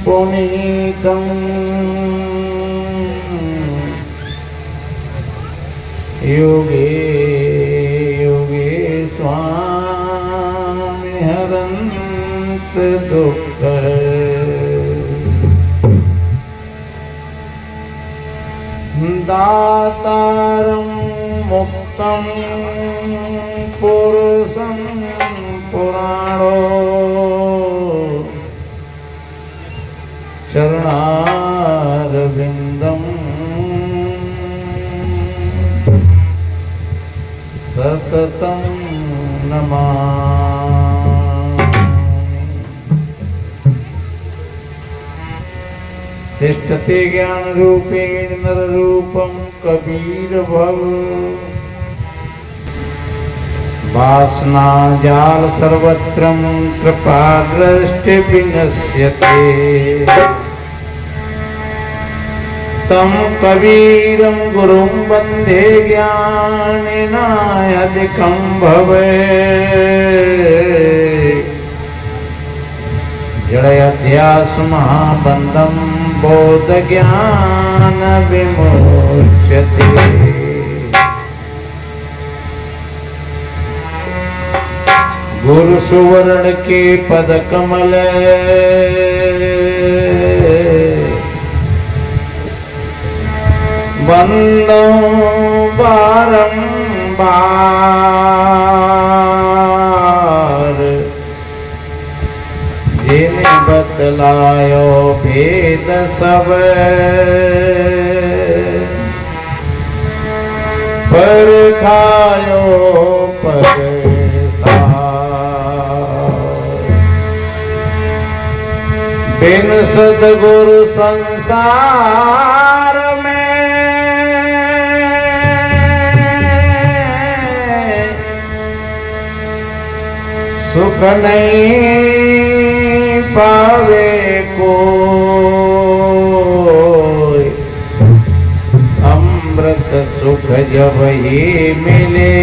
पुनीतं युगे युगे स्वामी हरन्त दुःख दातारं मुक्तं पुरुषं पुराणो चरणारविन्दं सततं नमामि। तिष्ठते ज्ञान रूपेण नर रूपं कबीर भव वासना जाल सर्वत्र कृपा दृष्टि विनश्यते तम कबीरं गुरुं वन्दे ज्ञानेनाधिकं भवेत् जडयध्यास महाबन्धं बोध ज्ञान विमोच्यते। गुरु सुवर्ण के पद कमल बंदो बारंबार जिन्हें बतलायो भेद सब पर खायो पग बिन सद्गुरु संसार में सुख नहीं पावे कोई अमृत सुख जब ही मिले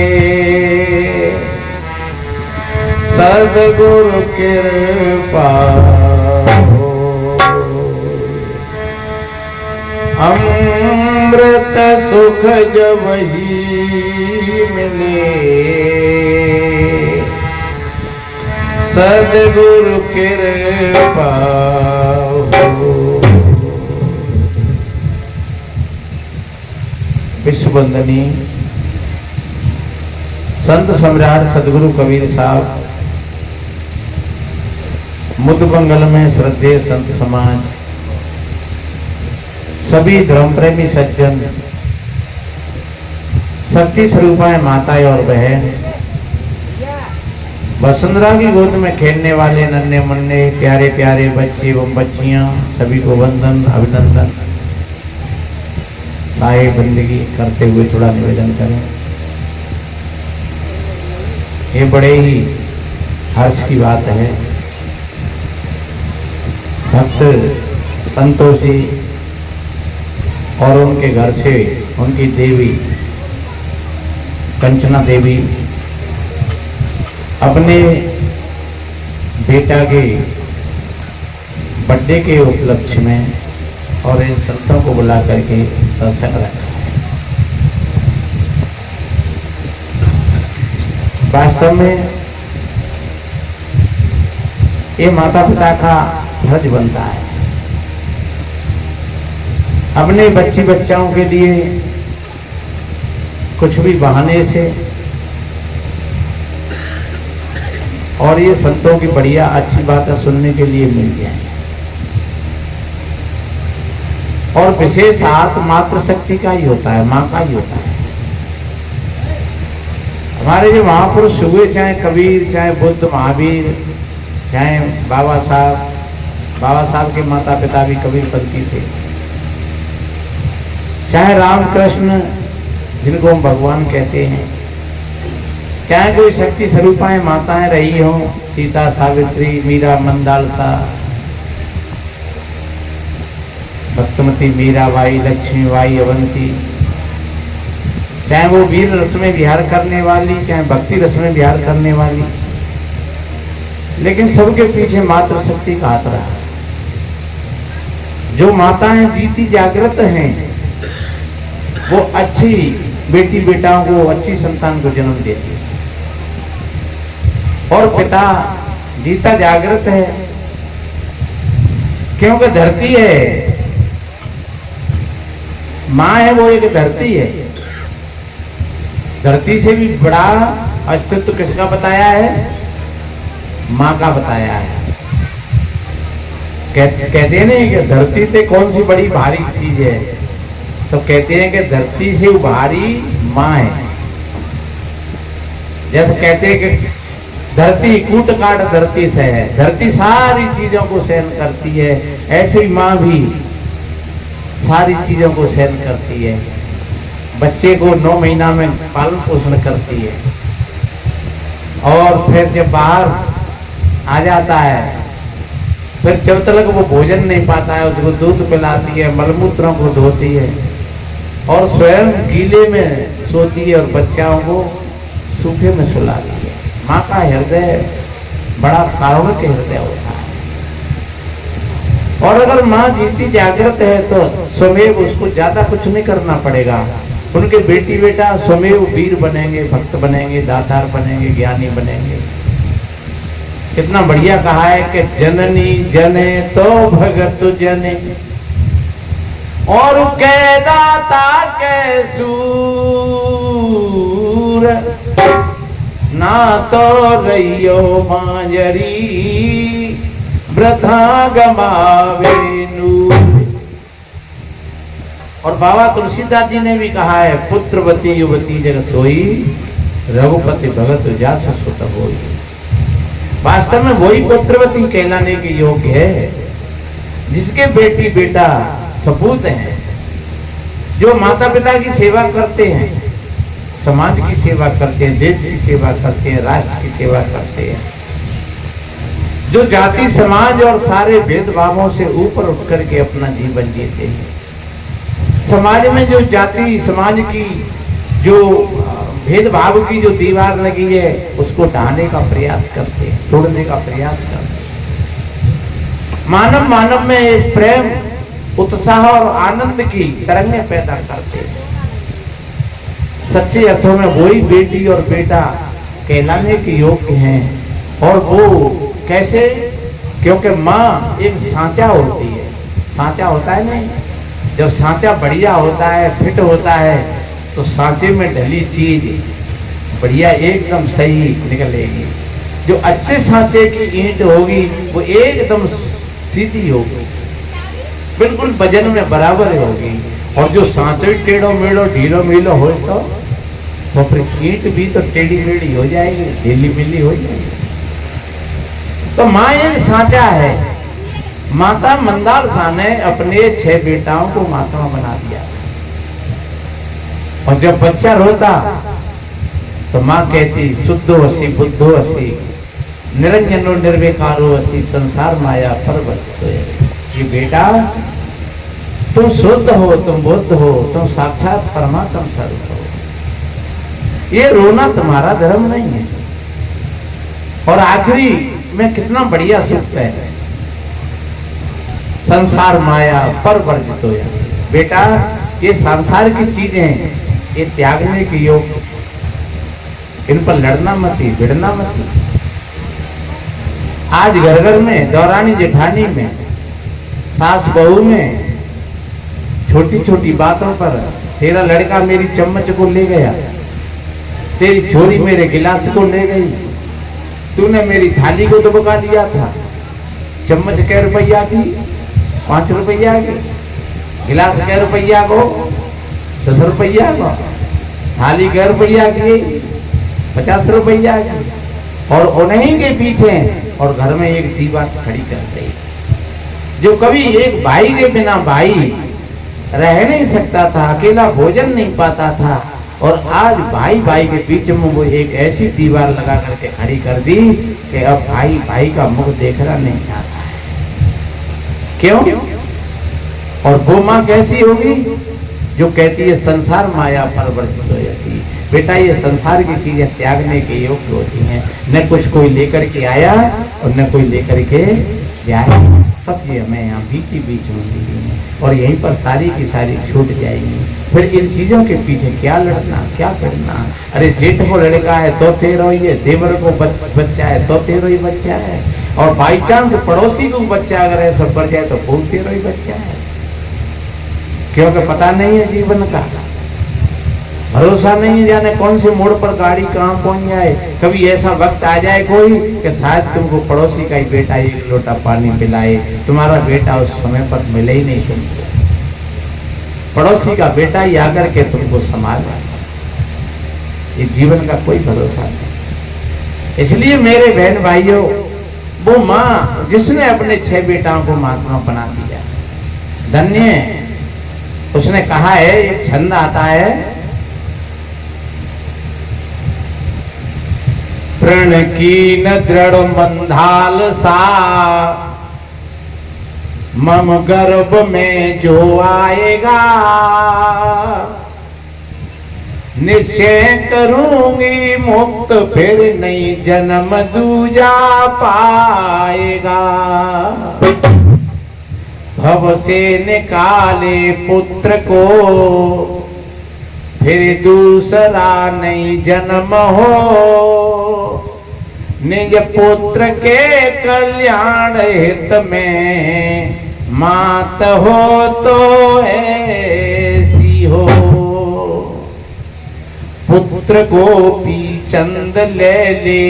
सद्गुरु कृपा अमृत सुख जब ही मिले सद्गुरु कृपा हो। विश्ववंदनी संत सम्राट सद्गुरु कबीर साहब मुद्दबंगल में श्रद्धेय संत समाज सभी धर्म प्रेमी सज्जन शक्ति स्वरूपाएं माताएं और बहन वसुंधरा की गोद में खेलने वाले नन्हे मुन्ने प्यारे प्यारे बच्चे एवं बच्चियां सभी को वंदन अभिनंदन साहिब बंदगी करते हुए थोड़ा निवेदन करें। ये बड़े ही हर्ष की बात है भक्त संतोष जी और उनके घर से उनकी देवी कंचना देवी अपने बेटा के बर्थडे के उपलक्ष्य में और इन संतों को बुला करके सत्संग रखा है। वास्तव में ये माता पिता का फर्ज बनता है अपने बच्ची बच्चाओं के लिए कुछ भी बहाने से और ये संतों की बढ़िया अच्छी बातें सुनने के लिए मिल जाए और विशेष हाथ मातृ शक्ति का ही होता है, माँ का ही होता है। हमारे जो महापुरुष हुए चाहे कबीर चाहे बुद्ध महावीर चाहे बाबा साहब के माता पिता भी कबीरपंथी थे, चाहे रामकृष्ण जिनको हम भगवान कहते हैं, चाहे कोई शक्ति स्वरूपाएं माताएं रही हों, सीता सावित्री मीरा मंदालसा भक्तमती मीराबाई लक्ष्मीबाई अवंती, चाहे वो वीर रस में विहार करने वाली चाहे भक्ति रस में विहार करने वाली, लेकिन सबके पीछे मातृ शक्ति का हाथ रहा। जो माताएं जीती जागृत हैं वो अच्छी बेटी बेटाओं को, अच्छी संतान को जन्म देती है। और पिता जीता जागृत है, क्योंकि धरती है, मां है वो एक धरती है। धरती से भी बड़ा अस्तित्व किसका बताया है? मां का बताया है। कहते हैं नहीं कि धरती से कौन सी बड़ी भारी चीज है, तो कहते हैं कि धरती से भारी मां है। जैसे कहते हैं कि धरती कूट काट धरती से है, धरती सारी चीजों को सहन करती है, ऐसे ही मां भी सारी चीजों को सहन करती है। बच्चे को 9 महीना में पालन पोषण करती है, और फिर जब बाहर आ जाता है, फिर जब तक वो भोजन नहीं पाता है उसको दूध पिलाती है, मलमूत्रों को धोती है, और स्वयं गीले में सोती है और बच्चों को सूखे में सुलाती है। माँ का हृदय बड़ा कारुणिक हृदय होता है। और अगर माँ जीती जागृत है तो स्वमेव उसको ज्यादा कुछ नहीं करना पड़ेगा। उनके बेटी बेटा स्वमेव वीर बनेंगे, भक्त बनेंगे, दातार बनेंगे, ज्ञानी बनेंगे। कितना बढ़िया कहा है कि जननी जने तो भगत जने, और कै दाता कै सूर, ना तो रहियो मांजरी वृथा गमावे नूर। और बाबा तुलसीदास जी ने भी कहा है, पुत्रवती युवती जग सोई, रघुपति भगत जास सुत होई। वास्तव में वही पुत्रवती कहलाने के योग्य है जिसके बेटी बेटा सपूत हैं, जो माता पिता की सेवा करते हैं, समाज की सेवा करते हैं, देश की सेवा करते हैं, राष्ट्र की सेवा करते हैं, जो जाति समाज और सारे भेदभावों से ऊपर उठ करके अपना जीवन जीते हैं। समाज में जो जाति समाज की जो भेदभाव की जो दीवार लगी है उसको ढाने का प्रयास करते हैं, तोड़ने का प्रयास करते हैं। मानव मानव में एक प्रेम, उत्साह और आनंद की तरंगें पैदा करते हैं। सच्चे अर्थों में वही बेटी और बेटा कहलाने के योग्य हैं। और वो कैसे? क्योंकि माँ एक सांचा होती है। सांचा होता है नहीं, जब सांचा बढ़िया होता है, फिट होता है, तो सांचे में ढली चीज बढ़िया एकदम सही निकलेगी। जो अच्छे सांचे की ईंट होगी वो एकदम सीधी होगी, बिल्कुल वजन में बराबर होगी। और जो सांचे टेढ़ो मेढ़ो ढीलो मीलो हो तो फिर ईंट भी तो टेढ़ी मेढ़ी हो जाएगी, ढीली मिली हो जाएगी। तो माँ एक सांचा है। माता मंदार शाह ने अपने 6 बेटाओं को माताओं बना दिया, और जब बच्चा रोता तो माँ कहती, शुद्धो असी बुद्धो असी, निरंजनो निर्विकारो असी, संसार माया परवतो असी। ये बेटा तुम शुद्ध हो, तुम बुद्ध हो, तुम साक्षात परमात्म स्वरूप हो। ये रोना तुम्हारा धर्म नहीं है। और आखिरी में कितना बढ़िया सूक्त है, संसार माया परवर्जितो असी। बेटा ये संसार की चीजें ये त्यागने के योग, इन पर लड़ना मत, भिड़ना मत। आज घर घर में, दौरानी जेठानी में, सास बहू में छोटी छोटी बातों पर, तेरा लड़का मेरी चम्मच को ले गया, तेरी छोरी मेरे गिलास को ले गई, तूने मेरी थाली को दबका दिया था, चम्मच कै रुपया की? 5 रुपया की। गिलास कै रुपया को? 10 रुपया को। थाली कै रुपया की? 50 रुपया की। और उन्हीं के पीछे और घर में एक दीवार खड़ी कर गई। जो कभी एक भाई के बिना भाई रह नहीं सकता था, अकेला भोजन नहीं पाता था, और आज भाई भाई के बीच में वो एक ऐसी दीवार लगा करके खड़ी कर दी कि अब भाई भाई का मुख देखना नहीं चाहता है। क्यों? और वो माँ कैसी होगी जो कहती है संसार माया परवर्जित हो ऐसी। बेटा ये संसार की चीजें त्यागने के योग्य होती हैं। न कुछ कोई लेकर के आया और न कोई लेकर के जाए। सब्जी हमें यहाँ बीची बीच होंगी और यहीं पर सारी की सारी छूट जाएगी। फिर इन चीजों के पीछे क्या लड़ना, क्या करना। अरे जेठ को लड़का है तो तेरो ही है, देवर को बच्चा है तो तेरो ही बच्चा है, और बाई चांस पड़ोसी को बच्चा अगर ऐसा बढ़ जाए तो वो तेरो ही बच्चा है। क्योंकि पता नहीं है जीवन का, भरोसा नहीं है, जाने कौन से मोड़ पर गाड़ी कहाँ पहुंच जाए। कभी ऐसा वक्त आ जाए कोई कि शायद तुमको पड़ोसी का ही बेटा एक लोटा पानी पिलाए, तुम्हारा बेटा उस समय पर मिले ही नहीं तुमको, पड़ोसी का बेटा ही आकर के तुमको संभाला। ये जीवन का कोई भरोसा नहीं। इसलिए मेरे बहन भाइयों, वो माँ जिसने अपने 6 बेटाओं को महात्मा बना दिया, धन्य है। उसने कहा है, एक छंद आता है, प्रण की न दृढ़ मंधाल सा, मम गर्भ में जो आएगा, निश्चय करूंगी मुक्त, फिर नहीं जन्म दूजा पाएगा। भव से निकाले पुत्र को, फिर दूसरा नहीं जन्म हो, निज पुत्र के कल्याण हित में मात हो तो ऐसी हो। पुत्र गोपी चंद ले ले,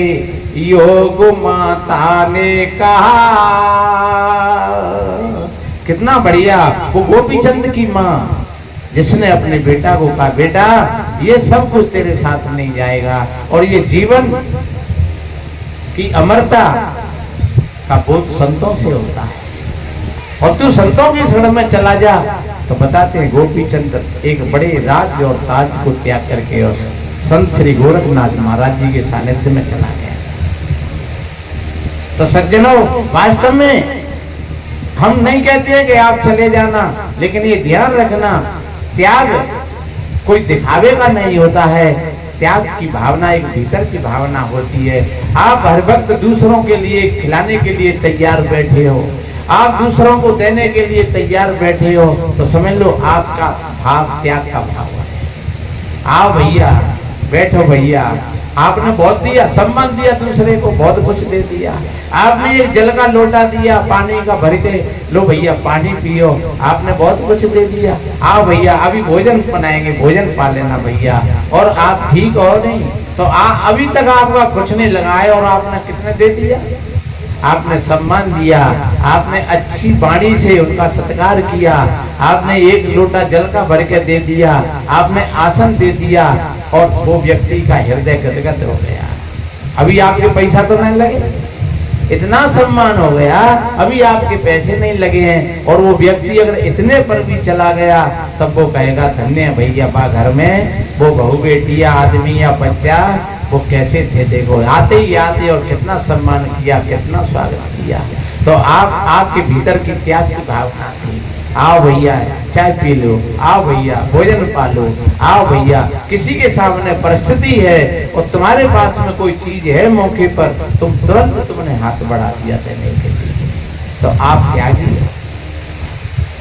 योग माता ने कहा। कितना बढ़िया, वो गोपी चंद की माँ जिसने अपने बेटा को कहा, बेटा ये सब कुछ तेरे साथ नहीं जाएगा, और ये जीवन की अमरता का बोध संतों से होता है, और तू संतों की शरण में चला जा। तो बताते हैं गोपी चंद एक बड़े राज और ताज को त्याग करके और संत श्री गोरखनाथ महाराज जी के सानिध्य में चला गया। तो सज्जनों, वास्तव में हम नहीं कहते हैं कि आप चले जाना, लेकिन ये ध्यान रखना, त्याग कोई दिखावे का नहीं होता है, त्याग की भावना एक भीतर की भावना होती है। आप हर वक्त दूसरों के लिए खिलाने के लिए तैयार बैठे हो, आप दूसरों को देने के लिए तैयार बैठे हो, तो समझ लो आपका भाव त्याग का भाव है। आओ भैया, बैठो भैया, आपने बहुत दिया, सम्मान दिया, दूसरे को बहुत कुछ दे दिया। आपने एक जल का लोटा दिया, पानी का भर के, लो भैया पानी पियो, आपने बहुत कुछ दे दिया। आओ भैया, अभी भोजन बनाएंगे, भोजन पा लेना भैया, और आप ठीक हो नहीं तो अभी तक आपका कुछ नहीं लगाए और आपने कितने दे दिया। आपने सम्मान दिया, आपने अच्छी वाणी से उनका सत्कार किया, आपने एक लोटा जल का भर के दे दिया, आपने आसन दे दिया, और वो व्यक्ति का हृदय गदगद हो गया। अभी आपके पैसा तो नहीं लगे, इतना सम्मान हो गया, अभी आपके पैसे नहीं लगे हैं, और वो व्यक्ति अगर इतने पर भी चला गया तब वो कहेगा धन्य भैया बा घर में वो बहू बेटी या आदमी या बच्चा वो कैसे थे, देखो आते ही आते और कितना सम्मान किया, कितना स्वागत किया। तो आपके भीतर की त्याग की भावना थी। आओ भैया चाय पी लो, आओ भैया भोजन पा लो, आओ भैया किसी के सामने परिस्थिति है और तुम्हारे पास में कोई चीज है मौके पर, तुम तुरंत तुमने हाथ बढ़ा दिया देने के लिए, तो आप त्यागी हो।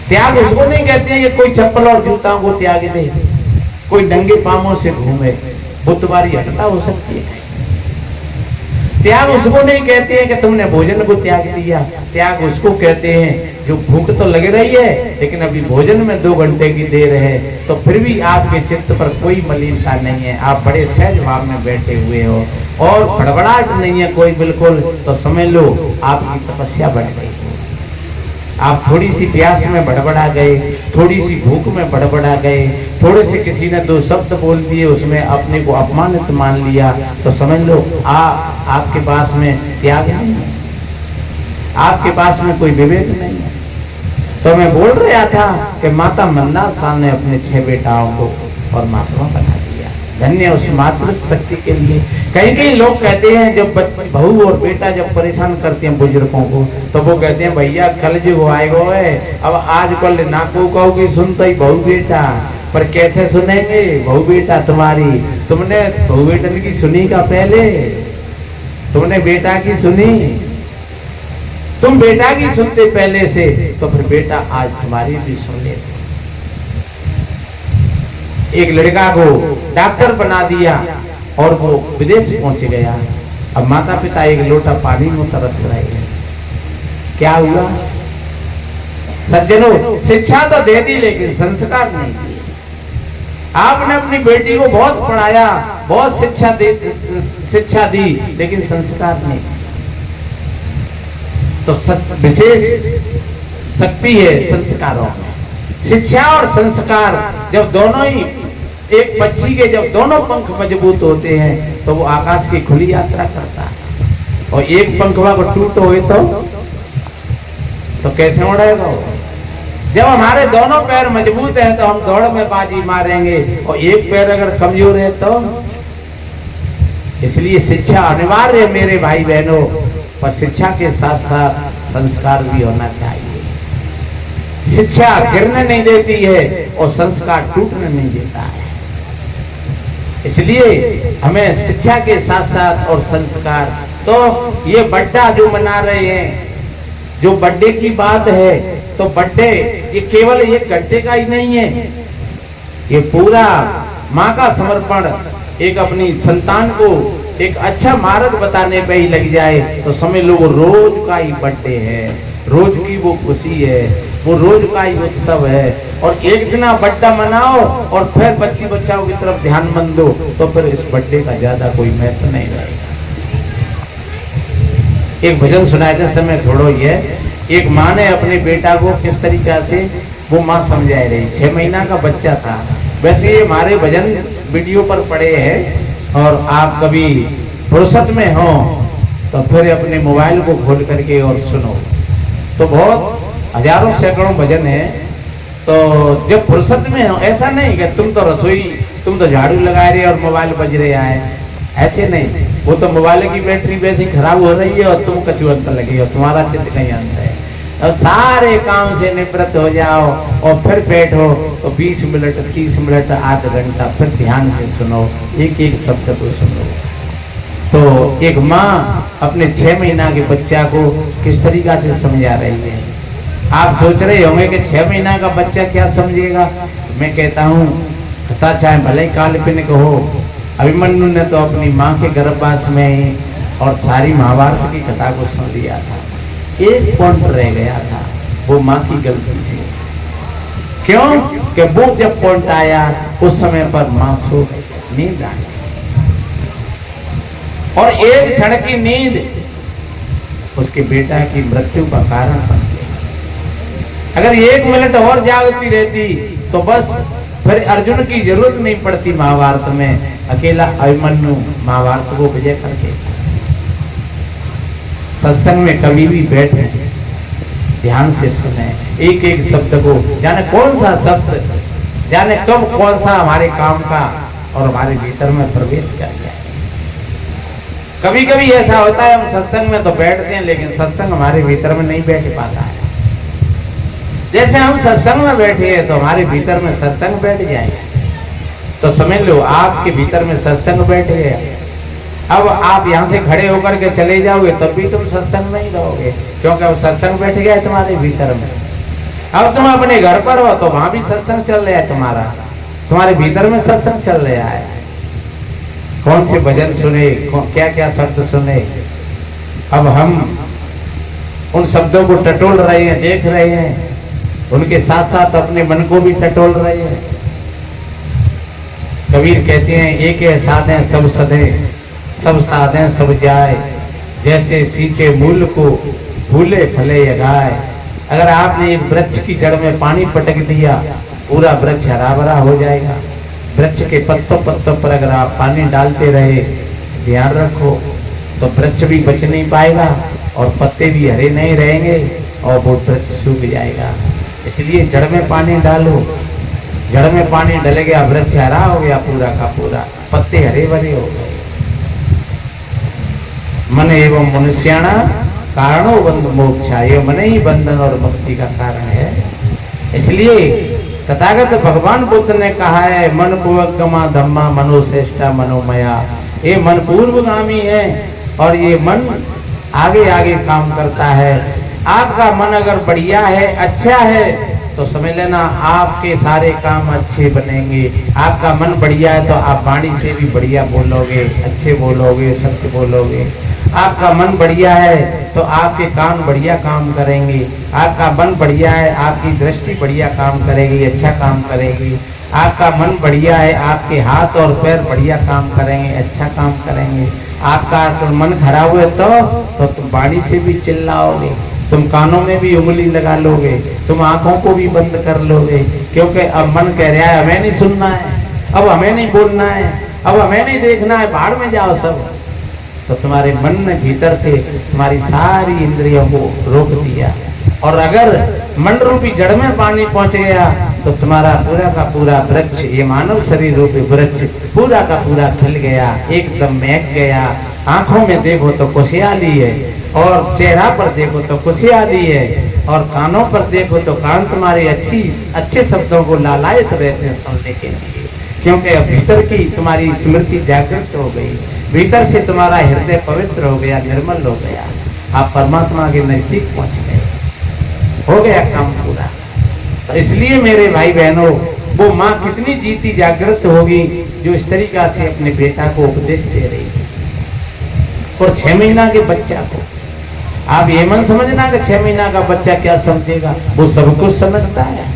त्याग उसको नहीं कहते हैं कि कोई चप्पल और जूता को त्याग दे, कोई नंगे पांवों से घूमे, वो तुम्हारी हटता हो सकती है। त्याग उसको नहीं कहते हैं कि तुमने भोजन को त्याग दिया, त्याग उसको कहते हैं जो भूख तो लग रही है लेकिन अभी भोजन में 2 घंटे की देर है, तो फिर भी आपके चित्त पर कोई मलिनता नहीं है, आप बड़े सहज भाव में बैठे हुए हो और भड़बड़ाहट नहीं है कोई बिल्कुल, तो समझ लो आपकी तपस्या बढ़ गई। आप थोड़ी सी प्यास में बड़बड़ा गए, थोड़ी सी भूख में बड़बड़ा गए, थोड़े से किसी ने 2 शब्द बोल दिए, उसमें अपने को अपमानित मान लिया, तो समझ लो आपके पास में त्याग नहीं है, आपके पास में कोई विवेक नहीं है। तो मैं बोल रहा था कि माता मंदार ने अपने 6 बेटाओं को और महात्मा बना दिया। धन्य उस मातृ शक्ति के लिए। कई लोग कहते हैं जब बहू और बेटा जब परेशान करते हैं बुजुर्गों को, तो वो कहते हैं भैया कल जो आएगा है, अब आज कल नाकू कहोगी सुनते ही बहू बेटा, पर कैसे सुनेंगे बहू बेटा तुम्हारी? तुमने बहू बेटन की सुनी का पहले? तुमने बेटा की सुनी? तुम बेटा की सुनते पहले से, तो फिर बेटा आज तुम्हारी भी सुन ले। एक लड़का को डॉक्टर बना दिया और वो विदेश पहुंच गया। अब माता पिता एक लोटा पानी में तरस रहे हैं। क्या हुआ? सज्जनों, शिक्षा तो दे दी लेकिन संस्कार नहीं दिए। आपने अपनी बेटी को बहुत पढ़ाया, बहुत शिक्षा दी, लेकिन संस्कार नहीं। तो विशेष शक्ति है संस्कारों में। शिक्षा और संस्कार जब दोनों ही, एक पक्षी के जब दोनों पंख मजबूत होते हैं तो वो आकाश की खुली यात्रा करता है। और एक पंखवा को टूट हुए तो कैसे उड़ेगा वो? जब हमारे दोनों पैर मजबूत हैं तो हम दौड़ में बाजी मारेंगे, और एक पैर अगर कमजोर है तो। इसलिए शिक्षा अनिवार्य है मेरे भाई बहनों, पर शिक्षा के साथ साथ संस्कार भी होना चाहिए। शिक्षा गिरने नहीं देती है और संस्कार टूटने नहीं देता है। इसलिए हमें शिक्षा के साथ साथ और संस्कार। तो ये बर्थडे जो मना रहे हैं, जो बर्थडे की बात है, तो बर्थडे ये केवल एक घंटे का ही नहीं है, ये पूरा माँ का समर्पण। एक अपनी संतान को एक अच्छा मार्ग बताने पे ही लग जाए तो समझ लो वो रोज का ही बर्थडे है, रोज की वो खुशी है, वो रोज का ही उत्सव है। और एक दिन बर्थडे मनाओ और फिर बच्ची बच्चाओं की तरफ ध्यान मत दो, तो फिर इस बर्थडे का ज्यादा कोई महत्व नहीं रहेगा। एक भजन सुनाए थे समय थोड़ो ये, एक माँ ने अपने बेटा को किस तरीका से वो माँ समझा रही। 6 महीना का बच्चा था। वैसे ये हमारे भजन वीडियो पर पड़े हैं, और आप कभी फुर्सत में हो तो फिर अपने मोबाइल को खोल करके और सुनो। तो बहुत हजारों सैकड़ों भजन है। तो जब फुर्सत में हो, ऐसा नहीं कि तुम तो रसोई, तुम तो झाड़ू लगा रहे और मोबाइल बज रहे हैं, ऐसे नहीं। वो तो मोबाइल की बैटरी वैसे खराब हो रही है और तुम कछु अंतर लगी हो, तुम्हारा चित्त कहीं अंत है। और सारे काम से निवृत्त हो जाओ और फिर बैठो तो 20 मिनट 30 मिनट आधा घंटा फिर ध्यान से सुनो, एक एक शब्द को सुनो। तो एक माँ अपने 6 महीना के बच्चा को किस तरीका से समझा रही है। आप सोच रहे होंगे कि 6 महीना का बच्चा क्या समझेगा। मैं कहता हूँ कथा चाहे भले ही काल्पनिक हो, अभिमन्यु ने तो अपनी माँ के गर्भवास में ही और सारी महाभारत की कथा को सुन लिया था। एक पॉइंट रह गया था, वो माँ की गलती थी। क्यों? कि वो जब पॉइंट आया उस समय पर माँ सो गई, नींद आ गई, और एक क्षण की नींद उसके बेटा की मृत्यु का कारण बन गई। अगर 1 मिनट और जागती रहती तो बस फिर अर्जुन की जरूरत नहीं पड़ती महाभारत में, अकेला अभिमन्यु महाभारत को विजय करके। सत्संग में कभी भी बैठे ध्यान से सुने, एक एक शब्द को, जाने कौन सा शब्द, जाने कब कौन सा हमारे काम का और हमारे भीतर में प्रवेश कर जाए। कभी कभी ऐसा होता है हम सत्संग में तो बैठते हैं लेकिन सत्संग हमारे भीतर में नहीं बैठ पाता है। जैसे हम सत्संग में बैठे हैं तो हमारे भीतर में सत्संग बैठ जाएगा। तो समझ लो आपके भीतर में सत्संग बैठ गया। अब आप यहाँ से खड़े होकर के चले जाओगे तब भी तुम सत्संग में ही रहोगे, क्योंकि अब सत्संग बैठ गया है तुम्हारे भीतर में। अब तुम अपने घर पर हो तो वहां भी सत्संग चल रहा है, तुम्हारे भीतर में सत्संग चल रहा है। कौन से भजन सुने, क्या क्या शब्द सुने। अब हम उन शब्दों को टटोल रहे हैं, देख रहे हैं, उनके साथ साथ अपने मन को भी टटोल रहे हैं। कबीर कहते हैं एक साधे सब सधे, सब साधे सब जाए, जैसे सींचे मूल को फूले फले यगाए। अगर आपने एक वृक्ष की जड़ में पानी पटक दिया पूरा वृक्ष हरा भरा हो जाएगा। वृक्ष के पत्तों पत्तों पर अगर आप पानी डालते रहे, ध्यान रखो, तो वृक्ष भी बच नहीं पाएगा और पत्ते भी हरे नहीं रहेंगे और वो वृक्ष सूख जाएगा। इसलिए जड़ में पानी डालो, जड़ में पानी डल गया, वृक्ष हरा हो गया पूरा का पूरा, पत्ते हरे भरे हो गए। मन एवं मनुष्याणा कारणो बंध मोक्षा, ये मन ही बंधन और मुक्ति का कारण है। इसलिए तथागत भगवान बुद्ध ने कहा है मन पूर्वगमा धम्मा मनोश्रेष्ठा मनोमया। ये मन पूर्वगामी है और ये मन आगे आगे काम करता है। आपका मन अगर बढ़िया है, अच्छा है, तो समझ लेना आपके सारे काम अच्छे बनेंगे। आपका मन बढ़िया है तो आप वाणी से भी बढ़िया बोलोगे, अच्छे बोलोगे, सत्य बोलोगे। आपका मन बढ़िया है तो आपके कान बढ़िया काम करेंगे। आपका मन बढ़िया है, आपकी दृष्टि बढ़िया काम करेगी, अच्छा काम करेगी। आपका मन बढ़िया है, आपके हाथ और पैर बढ़िया काम करेंगे, अच्छा काम करेंगे। आपका तो मन खराब है तो तुम वाणी से भी चिल्लाओगे, तुम कानों में भी उंगली लगा लोगे, तुम आंखों को भी बंद कर लोगे, क्योंकि अब मन कह रहा है हमें नहीं सुनना है, अब हमें नहीं बोलना है, अब हमें नहीं देखना है, बाहर में जाओ सब। तो तुम्हारे मन ने भीतर से तुम्हारी सारी इंद्रियों को रोक दिया। और अगर मन रूपी जड़ में पानी पहुंच गया तो तुम्हारा पूरा का पूरा वृक्ष, ये मानव शरीर रूपी वृक्ष पूरा का पूरा खिल गया, एकदम महक गया। आंखों में देखो तो खुशहाली है, और चेहरा पर देखो तो खुशहाली है, और कानों पर देखो तो कान तुम्हारे अच्छे शब्दों को लालायित रहते हैं सुनने के लिए, क्योंकि अब भीतर की तुम्हारी स्मृति जागृत हो गई, भीतर से तुम्हारा हृदय पवित्र हो गया, निर्मल हो गया, आप परमात्मा के नजदीक पहुंच गए, हो गया काम पूरा। तो इसलिए मेरे भाई बहनों, वो माँ कितनी जीती जागृत होगी जो इस तरीका से अपने बेटा को उपदेश दे रही है। और 6 महीना के बच्चा को आप ये मन समझना कि 6 महीना का बच्चा क्या समझेगा, वो सब कुछ समझता है।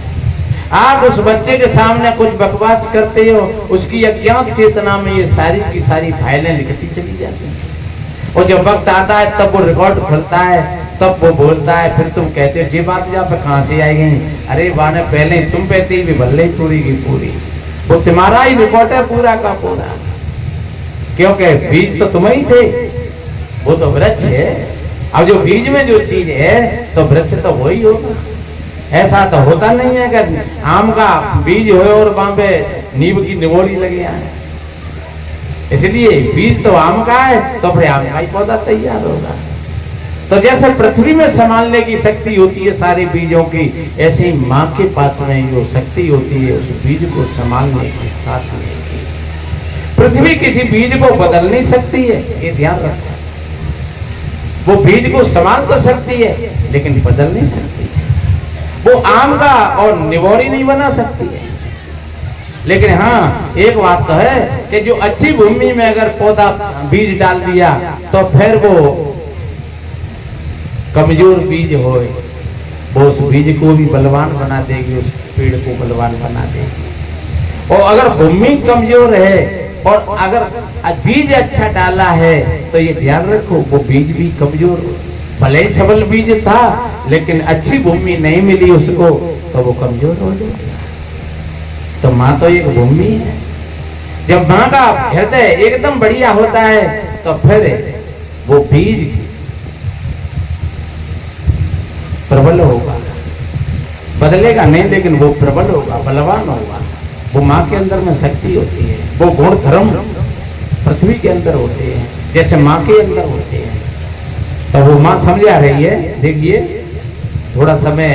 आप उस बच्चे के सामने कुछ बकवास करते हो, उसकी अज्ञात चेतना में ये सारी की सारी फाइलें लिखती चली जाती हैं, और जब वक्त आता है तब वो रिकॉर्ड खुलता है, तब वो बोलता है, फिर तुम कहते हो जी बात यहाँ पे कहाँ से आई गई, अरे वाने पहले तुम कहते ही भले ही पूरी की पूरी, वो तुम्हारा ही रिकॉर्ड है पूरा का पूरा, क्योंकि बीज तो तुम ही थे, वो तो वृक्ष है। अब जो बीज में जो चीज है तो वृक्ष तो वही होगा। ऐसा तो होता नहीं है कि आम का बीज हो और वहां पे नींब की निगोरी लगे आए। इसलिए बीज तो आम का है तो फिर आम का ही पौधा तैयार होगा। तो जैसे पृथ्वी में संभालने की शक्ति होती है सारे बीजों की, ऐसे ही माँ के पास में जो शक्ति होती है उस बीज को संभालने की, साथ में की। पृथ्वी किसी बीज को बदल नहीं सकती है, ये ध्यान रखना। वो बीज को संभाल तो सकती है लेकिन बदल नहीं सकती है। वो आम का और निगोरी नहीं बना सकती है। लेकिन हाँ एक बात तो है कि जो अच्छी भूमि में अगर पौधा बीज डाल दिया तो फिर वो कमजोर बीज हो, वो उस बीज को भी बलवान बना देगी, उस पेड़ को बलवान बना देगी। और अगर भूमि कमजोर है और अगर बीज अच्छा डाला है तो ये ध्यान रखो वो बीज भी कमजोर, भले ही सबल बीज था लेकिन अच्छी भूमि नहीं मिली उसको तो वो कमजोर हो जाएगा। तो माँ तो एक भूमि है। जब माँ का हृदय एकदम बढ़िया होता है तो फिर वो बीज प्रबल होगा, बदलेगा नहीं लेकिन वो प्रबल होगा, बलवान होगा। वो माँ के अंदर में शक्ति होती है, वो गुण धर्म पृथ्वी के अंदर होते हैं जैसे माँ के अंदर होते हैं। तो वो माँ समझा रही है। देखिए थोड़ा समय